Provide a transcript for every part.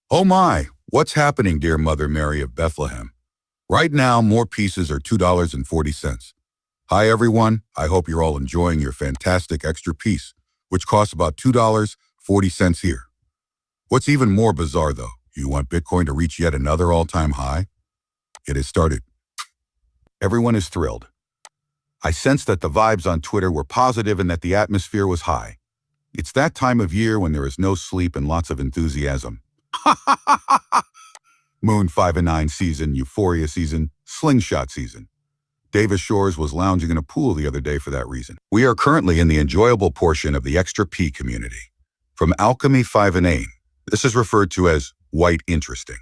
Oh my, what's happening, dear Mother Mary of Bethlehem? Right now, more pieces are $2.40. Hi everyone, I hope you're all enjoying your fantastic extra piece, which costs about $2.40 here. What's even more bizarre though, you want Bitcoin to reach yet another all-time high? It has started. Everyone is thrilled. I sensed that the vibes on Twitter were positive and that the atmosphere was high. It's that time of year when there is no sleep and lots of enthusiasm. Moon 5 and 9 season, Euphoria season, Slingshot season. Davis Shores was lounging in a pool the other day for that reason. We are currently in the enjoyable portion of the XRP community. From Alchemy 5 and 8, this is referred to as white interesting.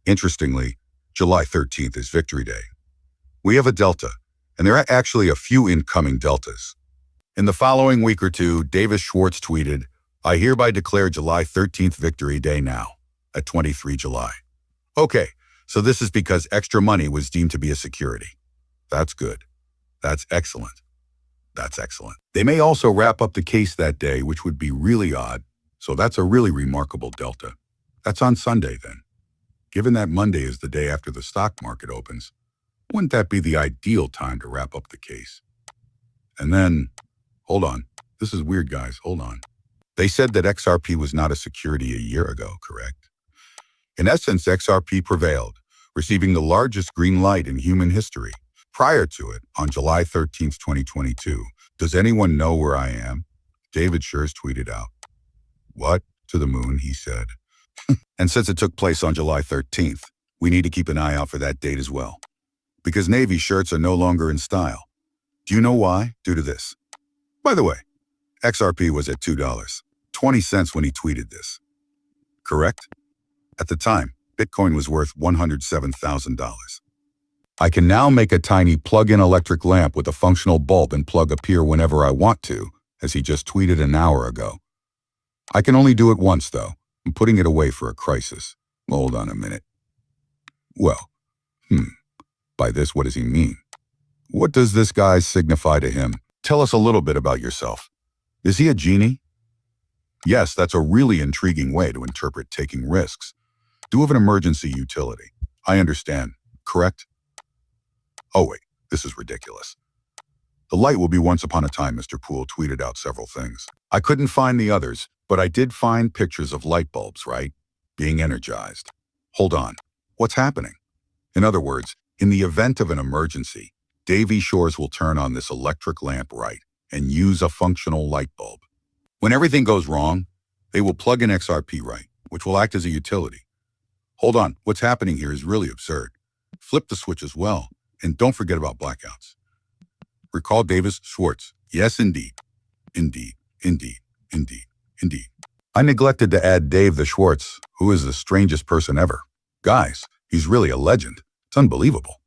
Interestingly, July 13th is Victory Day. We have a delta, and there are actually a few incoming deltas. In the following week or two, Davis Schmartz tweeted, "I hereby declare July 13th Victory Day now, at 23 July. Okay, so this is because extra money was deemed to be a security. That's good. That's excellent. That's excellent. They may also wrap up the case that day, which would be really odd, so that's a really remarkable delta. That's on Sunday then. Given that Monday is the day after the stock market opens, wouldn't that be the ideal time to wrap up the case? And then, hold on. This is weird, guys. Hold on. They said that XRP was not a security a year ago, correct? In essence, XRP prevailed, receiving the largest green light in human history. Prior to it, on July 13th, 2022, does anyone know where I am? David Schmartz tweeted out. What? To the moon, he said. And since it took place on July 13th, we need to keep an eye out for that date as well. Because Navy shirts are no longer in style. Do you know why? Due to this. By the way, XRP was at $2.20 when he tweeted this. Correct? At the time, Bitcoin was worth $107,000. I can now make a tiny plug-in electric lamp with a functional bulb and plug appear whenever I want to, as he just tweeted an hour ago. I can only do it once, though. I'm putting it away for a crisis. Hold on a minute. Well, by this, what does he mean? What does this guy signify to him? Tell us a little bit about yourself. Is he a genie? Yes, that's a really intriguing way to interpret taking risks. Do have an emergency utility. I understand, correct? Oh wait, this is ridiculous. The light will be once upon a time, Mr. Poole tweeted out several things. I couldn't find the others, but I did find pictures of light bulbs, right? Being energized. Hold on, what's happening? In other words, in the event of an emergency, Davy Shores will turn on this electric lamp right and use a functional light bulb. When everything goes wrong, they will plug in XRP right, which will act as a utility. Hold on, what's happening here is really absurd. Flip the switch as well, and don't forget about blackouts. Recall Davis Schmartz. Yes, indeed. Indeed, indeed, indeed, indeed. I neglected to add Dave the Schwartz, who is the strangest person ever. Guys, he's really a legend. It's unbelievable.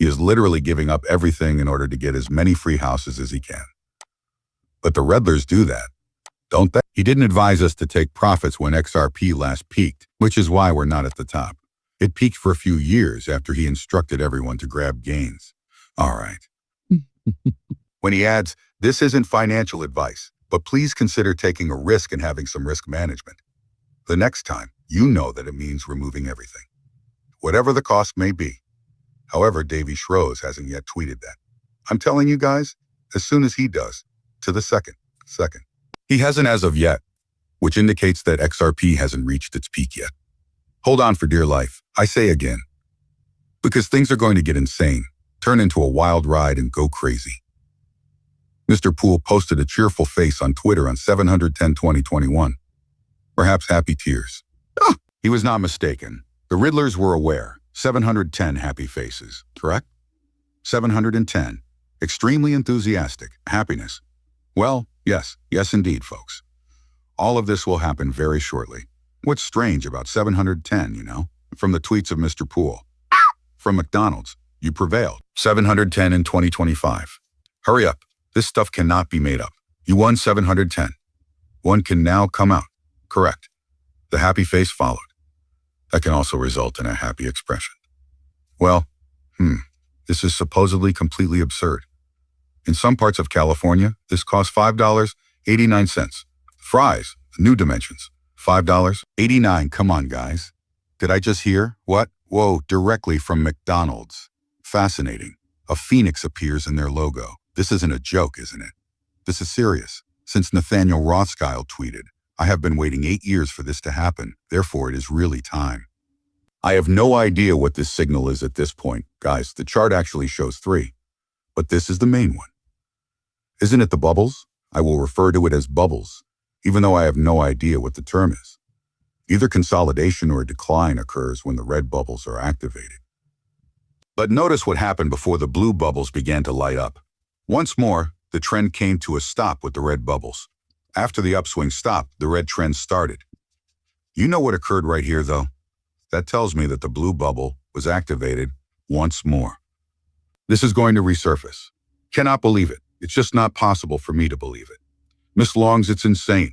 He is literally giving up everything in order to get as many free houses as he can. But the Redlers do that, don't they? He didn't advise us to take profits when XRP last peaked, which is why we're not at the top. It peaked for a few years after he instructed everyone to grab gains. All right. When he adds, this isn't financial advice, but please consider taking a risk and having some risk management. The next time, you know that it means removing everything, whatever the cost may be. However, Davy Schmartz hasn't yet tweeted that. I'm telling you guys, as soon as he does, to the second. He hasn't as of yet, which indicates that XRP hasn't reached its peak yet. Hold on for dear life, I say again. Because things are going to get insane, turn into a wild ride and go crazy. Mr. Poole posted a cheerful face on Twitter on 7/10/2021. Perhaps happy tears. He was not mistaken. The Riddlers were aware. 710 happy faces, correct? 710. Extremely enthusiastic. Happiness. Well, yes indeed, folks. All of this will happen very shortly. What's strange about 710, you know? From the tweets of Mr. Poole. From McDonald's, you prevailed. 710 in 2025. Hurry up. This stuff cannot be made up. You won 710. One can now come out. Correct. The happy face followed. That can also result in a happy expression. Well, this is supposedly completely absurd. In some parts of California, this costs $5.89. Fries, new dimensions, $5.89. Come on, guys. Did I just hear? What? Whoa, directly from McDonald's. Fascinating. A phoenix appears in their logo. This isn't a joke, isn't it? This is serious. Since Nathaniel Rothschild tweeted, I have been waiting 8 years for this to happen. Therefore, it is really time. I have no idea what this signal is at this point. Guys, the chart actually shows 3. But this is the main one. Isn't it the bubbles? I will refer to it as bubbles, even though I have no idea what the term is. Either consolidation or a decline occurs when the red bubbles are activated. But notice what happened before the blue bubbles began to light up. Once more, the trend came to a stop with the red bubbles. After the upswing stopped, the red trend started. You know what occurred right here, though? That tells me that the blue bubble was activated once more. This is going to resurface. Cannot believe it. It's just not possible for me to believe it. Miss Longs, it's insane.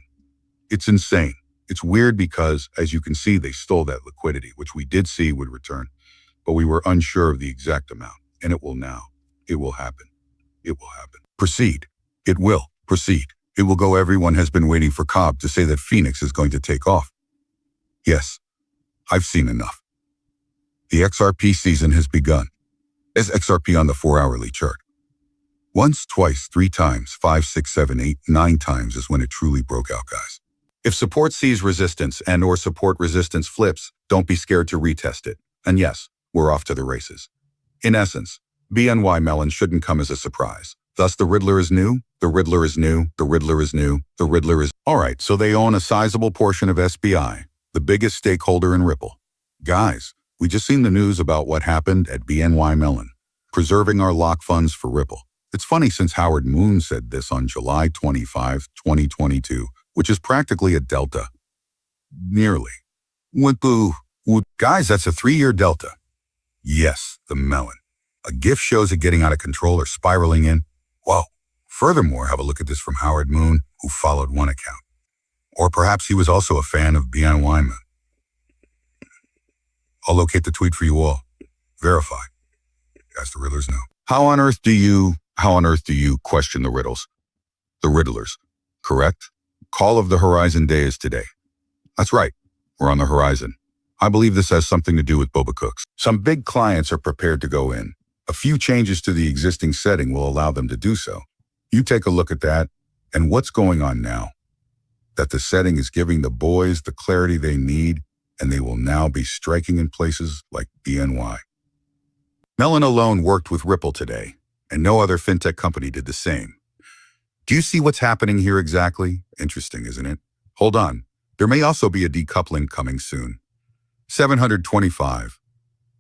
It's insane. It's weird because, as you can see, they stole that liquidity, which we did see would return, but we were unsure of the exact amount, and it will now. It will happen. It will happen. Proceed. It will. Proceed. It will go. Everyone has been waiting for Cobb to say that Phoenix is going to take off. Yes, I've seen enough. The XRP season has begun. As XRP on the 4-hourly chart. Once, twice, 3 times, 5, 6, 7, 8, 9 times is when it truly broke out, guys. If support sees resistance and/or support resistance flips, don't be scared to retest it. And yes, we're off to the races. In essence, BNY Mellon shouldn't come as a surprise. Thus, the Riddler is new, the Riddler is new, the Riddler is new, the Riddler is... Alright, so they own a sizable portion of SBI, the biggest stakeholder in Ripple. Guys, we just seen the news about what happened at BNY Mellon, preserving our lock funds for Ripple. It's funny since Howard Moon said this on July 25, 2022, which is practically a delta. Nearly. Guys, that's a 3-year delta. Yes, the melon. A gift shows it getting out of control or spiraling in. Whoa. Furthermore, have a look at this from Howard Moon, who followed one account. Or perhaps he was also a fan of BNY Mellon. I'll locate the tweet for you all. Verify. As the Riddlers know. How on earth do you question the riddles? The Riddlers, correct? Call of the Horizon Day is today. That's right, we're on the horizon. I believe this has something to do with Boba Cooks. Some big clients are prepared to go in. A few changes to the existing setting will allow them to do so. You take a look at that, and what's going on now? That the setting is giving the boys the clarity they need, and they will now be striking in places like BNY. Mellon alone worked with Ripple today, and no other fintech company did the same. Do you see what's happening here exactly? Interesting, isn't it? Hold on. There may also be a decoupling coming soon. 725.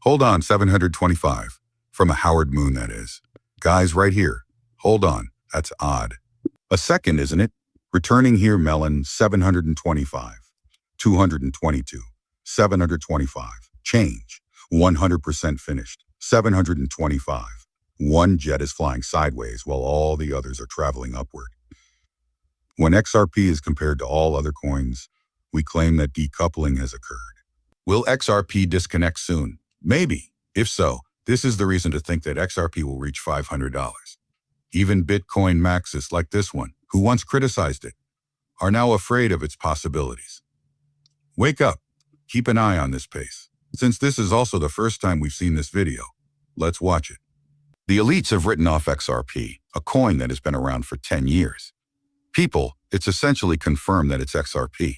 Hold on, 725. From a Howard Moon, that is. Guys, right here. Hold on. That's odd. A second, isn't it? Returning here, Mellon, 725. 222. 725. Change. 100% finished. 725. One jet is flying sideways while all the others are traveling upward. When XRP is compared to all other coins, we claim that decoupling has occurred. Will XRP disconnect soon? Maybe. If so, this is the reason to think that XRP will reach $500. Even Bitcoin maxis like this one, who once criticized it, are now afraid of its possibilities. Wake up. Keep an eye on this pace. Since this is also the first time we've seen this video, let's watch it. The elites have written off XRP, a coin that has been around for 10 years. People, it's essentially confirmed that it's XRP.